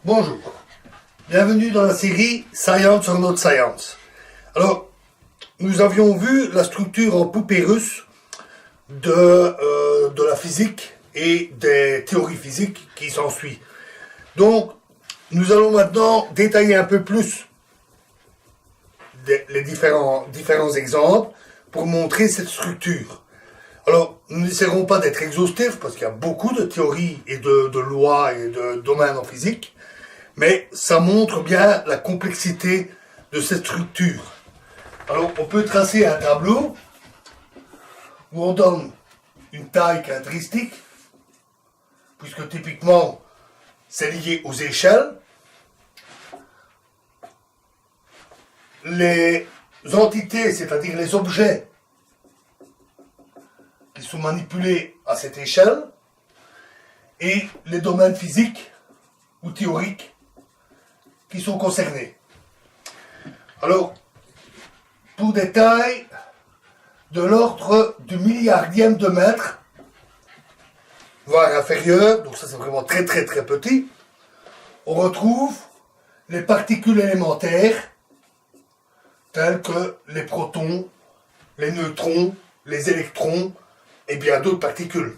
Bonjour, bienvenue dans la série Science or Not Science. Alors, nous avions vu la structure en poupée russe de la physique et des théories physiques qui s'ensuivent. Donc, nous allons maintenant détailler un peu plus les différents exemples pour montrer cette structure. Alors, nous n'essaierons pas d'être exhaustifs parce qu'il y a beaucoup de théories et de lois et de domaines en physique, mais ça montre bien la complexité de cette structure. Alors, on peut tracer un tableau où on donne une taille caractéristique, puisque typiquement, c'est lié aux échelles. Les entités, c'est-à-dire les objets qui sont manipulés à cette échelle, et les domaines physiques ou théoriques qui sont concernés. Alors, pour des tailles de l'ordre du milliardième de mètre, voire inférieur, donc ça c'est vraiment très très très petit, on retrouve les particules élémentaires telles que les protons, les neutrons, les électrons et bien d'autres particules,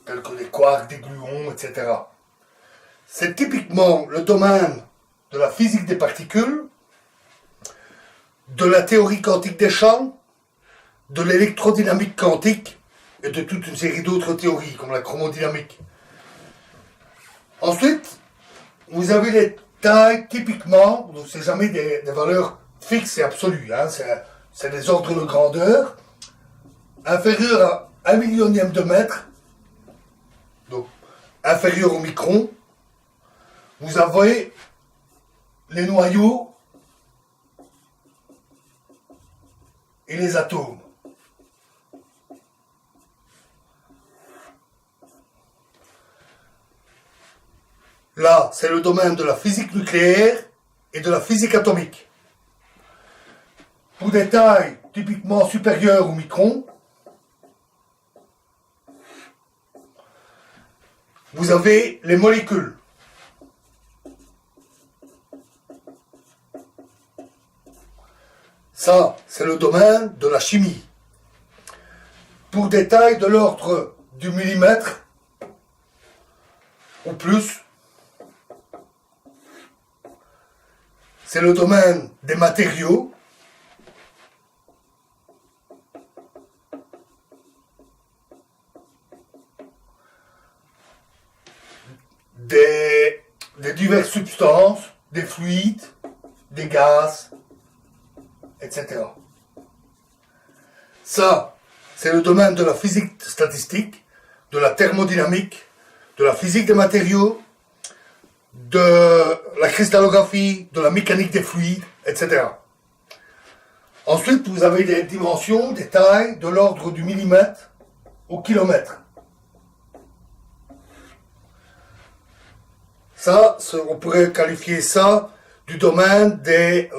telles que les quarks, des gluons, etc. C'est typiquement le domaine de la physique des particules, de la théorie quantique des champs, de l'électrodynamique quantique et de toute une série d'autres théories, comme la chromodynamique. Ensuite, vous avez les tailles typiquement, donc c'est jamais des valeurs fixes et absolues, hein, c'est des ordres de grandeur, inférieurs à 1 millionième de mètre, donc inférieur au micron. Vous avez les noyaux et les atomes. Là, c'est le domaine de la physique nucléaire et de la physique atomique. Pour des tailles typiquement supérieures au micron, vous avez les molécules. Ça, c'est le domaine de la chimie. Pour des tailles de l'ordre du millimètre ou plus, c'est le domaine des matériaux. Des diverses substances, des fluides, des gaz, etc. Ça, c'est le domaine de la physique statistique, de la thermodynamique, de la physique des matériaux, de la cristallographie, de la mécanique des fluides, etc. Ensuite, vous avez des dimensions, des tailles de l'ordre du millimètre au kilomètre. Ça, on pourrait qualifier ça du domaine des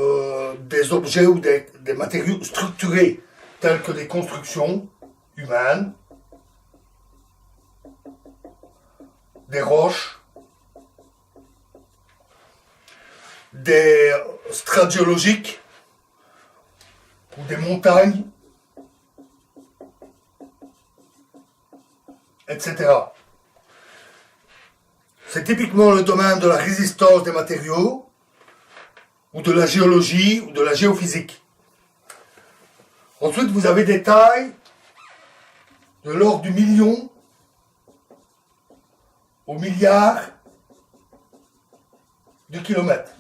objets ou des matériaux structurés, tels que des constructions humaines, des roches, des strates géologiques ou des montagnes, etc. C'est typiquement le domaine de la résistance des matériaux, ou de la géologie, ou de la géophysique. Ensuite, vous avez des tailles de l'ordre du million au milliard de kilomètres.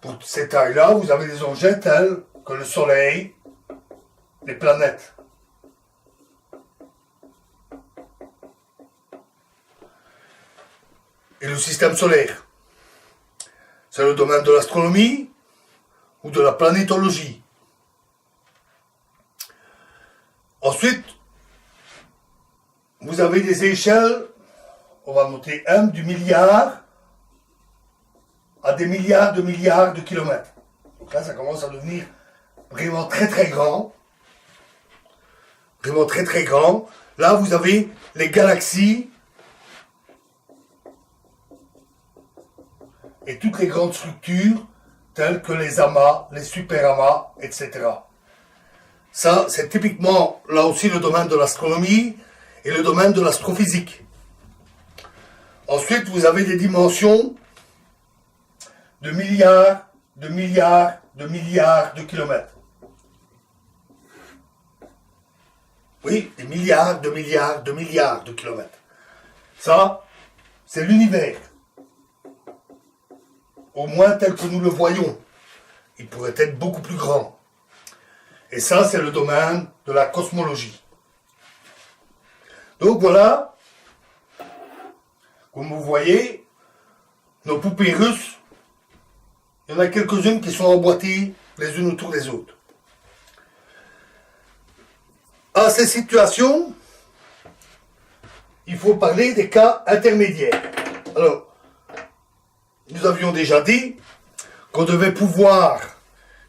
Pour ces tailles-là, vous avez des objets tels que le Soleil, les planètes. Et le système solaire. C'est le domaine de l'astronomie ou de la planétologie. Ensuite, vous avez des échelles, on va noter M du milliard à des milliards de kilomètres. Donc là, ça commence à devenir vraiment très très grand. Vraiment très très grand. Là, vous avez les galaxies et toutes les grandes structures telles que les amas, les superamas, etc. Ça, c'est typiquement, là aussi, le domaine de l'astronomie et le domaine de l'astrophysique. Ensuite, vous avez des dimensions de milliards, de milliards, de milliards de kilomètres. Oui, des milliards, de milliards, de milliards de kilomètres. Ça, c'est l'univers. Au moins tel que nous le voyons. Il pourrait être beaucoup plus grand. Et ça, c'est le domaine de la cosmologie. Donc voilà, comme vous voyez, nos poupées russes, il y en a quelques-unes qui sont emboîtées les unes autour des autres. À ces situations, il faut parler des cas intermédiaires. Alors, nous avions déjà dit qu'on devait pouvoir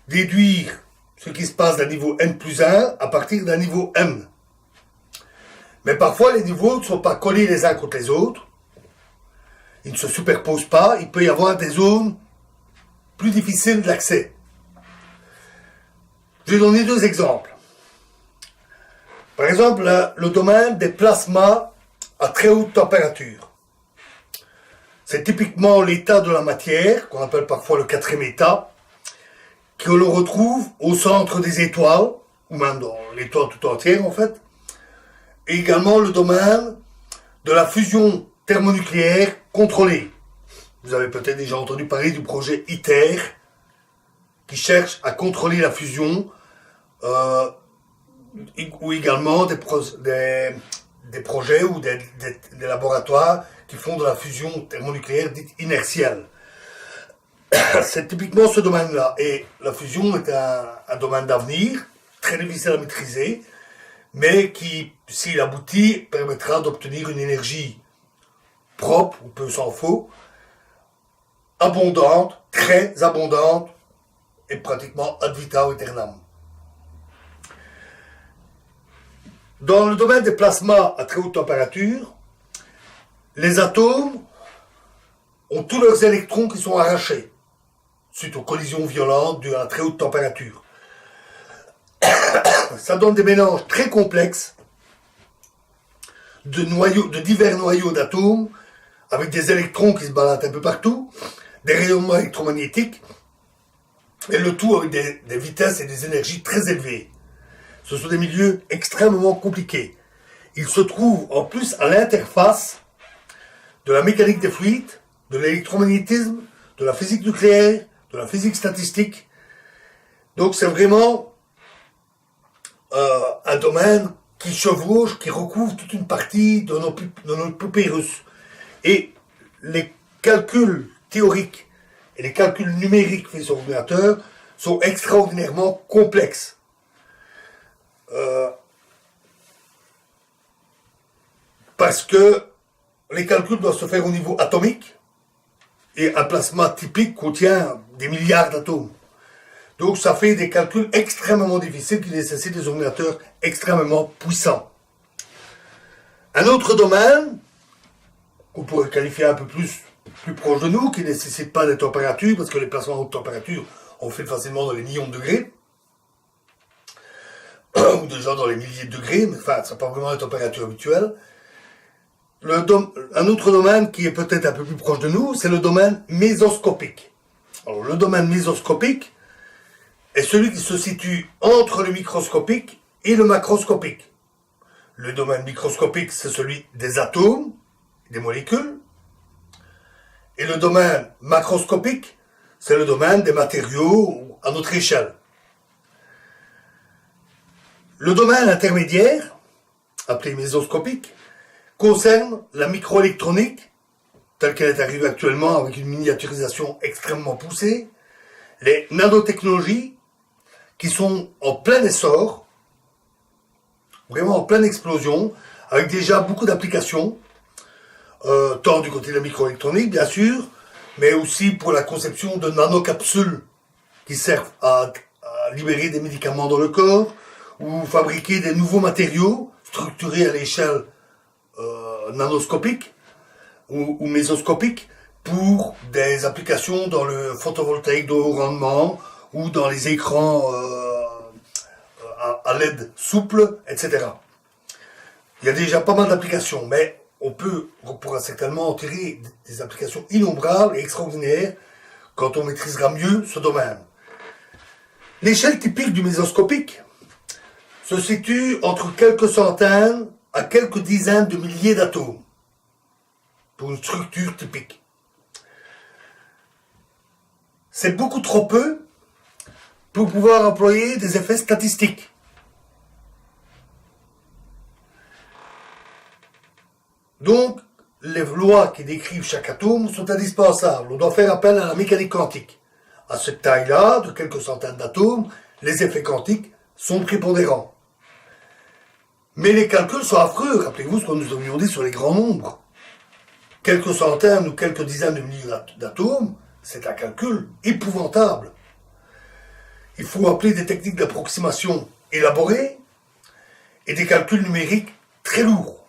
déduire ce qui se passe d'un niveau n plus 1 à partir d'un niveau m. Mais parfois, les niveaux ne sont pas collés les uns contre les autres. Ils ne se superposent pas. Il peut y avoir des zones plus difficiles d'accès. Je vais donner deux exemples. Par exemple, le domaine des plasmas à très haute température. C'est typiquement l'état de la matière, qu'on appelle parfois le quatrième état, que l'on retrouve au centre des étoiles, ou même dans l'étoile tout entière en fait, et également le domaine de la fusion thermonucléaire contrôlée. Vous avez peut-être déjà entendu parler du projet ITER, qui cherche à contrôler la fusion, ou également des projets ou des laboratoires qui font de la fusion thermonucléaire dite inertielle. C'est typiquement ce domaine-là. Et la fusion est un domaine d'avenir, très difficile à maîtriser, mais qui, s'il aboutit, permettra d'obtenir une énergie propre, ou peu s'en faut, abondante, très abondante, et pratiquement ad vitam aeternam. Dans le domaine des plasmas à très haute température, les atomes ont tous leurs électrons qui sont arrachés suite aux collisions violentes dues à la très haute température. Ça donne des mélanges très complexes de divers noyaux d'atomes avec des électrons qui se baladent un peu partout, des rayonnements électromagnétiques, et le tout avec des vitesses et des énergies très élevées. Ce sont des milieux extrêmement compliqués. Ils se trouvent en plus à l'interface de la mécanique des fluides, de l'électromagnétisme, de la physique nucléaire, de la physique statistique. Donc c'est vraiment un domaine qui chevauche, qui recouvre toute une partie de notre poupée russe. Et les calculs théoriques et les calculs numériques faits sur ordinateur sont extraordinairement complexes. Parce que les calculs doivent se faire au niveau atomique et un plasma typique contient des milliards d'atomes. Donc ça fait des calculs extrêmement difficiles qui nécessitent des ordinateurs extrêmement puissants. Un autre domaine qu'on pourrait qualifier un peu plus proche de nous, qui ne nécessite pas des températures, parce que les plasmas à haute température, on fait facilement dans les millions de degrés, ou déjà dans les milliers de degrés, mais enfin, c'est pas vraiment la température habituelle. Un autre domaine qui est peut-être un peu plus proche de nous, c'est le domaine mésoscopique. Alors, le domaine mésoscopique est celui qui se situe entre le microscopique et le macroscopique. Le domaine microscopique, c'est celui des atomes, des molécules. Et le domaine macroscopique, c'est le domaine des matériaux à notre échelle. Le domaine intermédiaire, appelé mésoscopique, concerne la microélectronique, telle qu'elle est arrivée actuellement avec une miniaturisation extrêmement poussée, les nanotechnologies, qui sont en plein essor, vraiment en pleine explosion, avec déjà beaucoup d'applications, tant du côté de la microélectronique, bien sûr, mais aussi pour la conception de nanocapsules qui servent à libérer des médicaments dans le corps, ou fabriquer des nouveaux matériaux, structurés à l'échelle nanoscopique ou mésoscopique pour des applications dans le photovoltaïque de haut rendement ou dans les écrans à LED souple, etc. Il y a déjà pas mal d'applications, mais on pourra certainement en tirer des applications innombrables et extraordinaires quand on maîtrisera mieux ce domaine. L'échelle typique du mésoscopique se situe entre quelques centaines à quelques dizaines de milliers d'atomes pour une structure typique. C'est beaucoup trop peu pour pouvoir employer des effets statistiques. Donc, les lois qui décrivent chaque atome sont indispensables. On doit faire appel à la mécanique quantique. À cette taille-là, de quelques centaines d'atomes, les effets quantiques sont prépondérants. Mais les calculs sont affreux. Rappelez-vous ce que nous avions dit sur les grands nombres. Quelques centaines ou quelques dizaines de milliers d'atomes, c'est un calcul épouvantable. Il faut appeler des techniques d'approximation élaborées et des calculs numériques très lourds.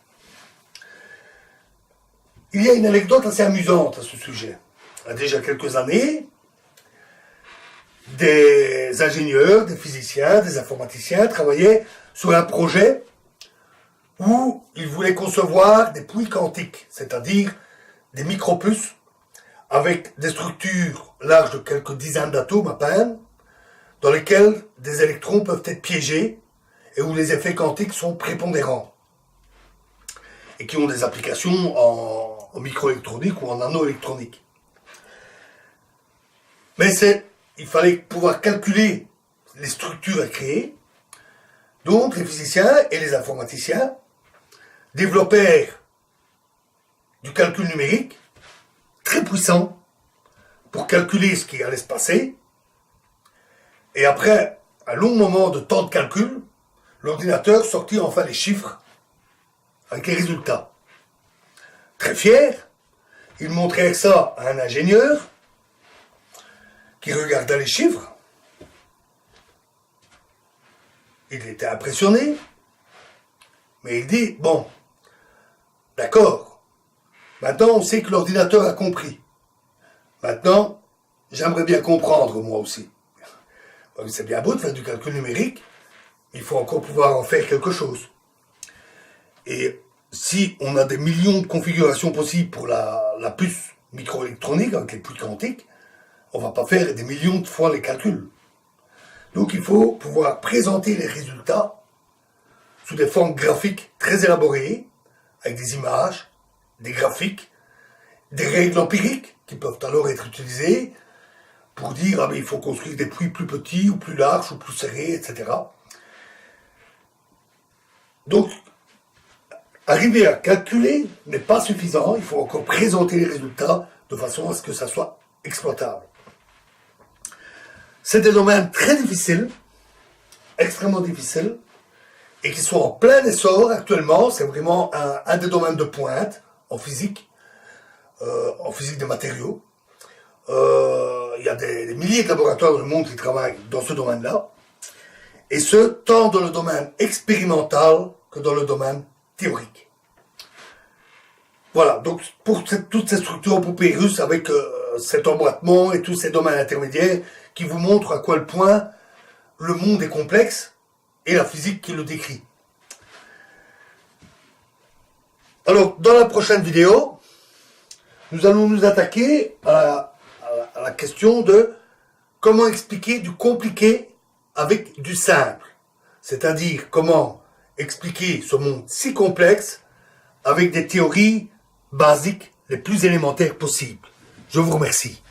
Il y a une anecdote assez amusante à ce sujet. Il y a déjà quelques années, des ingénieurs, des physiciens, des informaticiens travaillaient sur un projet où ils voulaient concevoir des pouilles quantiques, c'est-à-dire des micropuces avec des structures larges de quelques dizaines d'atomes à peine, dans lesquelles des électrons peuvent être piégés et où les effets quantiques sont prépondérants et qui ont des applications en microélectronique ou en nanoélectronique. Mais il fallait pouvoir calculer les structures à créer. Donc les physiciens et les informaticiens développèrent du calcul numérique très puissant pour calculer ce qui allait se passer. Et après un long moment de temps de calcul, l'ordinateur sortit enfin les chiffres avec les résultats. Très fier, il montrait ça à un ingénieur qui regardait les chiffres. Il était impressionné, mais il dit, bon, d'accord, maintenant on sait que l'ordinateur a compris. Maintenant, j'aimerais bien comprendre moi aussi. C'est bien beau de faire du calcul numérique, mais il faut encore pouvoir en faire quelque chose. Et si on a des millions de configurations possibles pour la puce microélectronique avec les puces quantiques, on ne va pas faire des millions de fois les calculs. Donc il faut pouvoir présenter les résultats sous des formes graphiques très élaborées, avec des images, des graphiques, des règles empiriques qui peuvent alors être utilisées pour dire il faut construire des puits plus petits ou plus larges ou plus serrés, etc. Donc, arriver à calculer n'est pas suffisant, il faut encore présenter les résultats de façon à ce que ça soit exploitable. C'est des domaines très difficiles, extrêmement difficiles, et qui sont en plein essor actuellement. C'est vraiment un des domaines de pointe en physique des matériaux. Il y a des milliers de laboratoires dans le monde qui travaillent dans ce domaine-là, et ce, tant dans le domaine expérimental que dans le domaine théorique. Voilà, donc pour toutes ces structures poupées russes avec cet emboîtement et tous ces domaines intermédiaires qui vous montrent à quel point le monde est complexe et la physique qui le décrit. Alors, dans la prochaine vidéo, nous allons nous attaquer à la question de comment expliquer du compliqué avec du simple. C'est-à-dire comment expliquer ce monde si complexe avec des théories basiques les plus élémentaires possibles. Je vous remercie.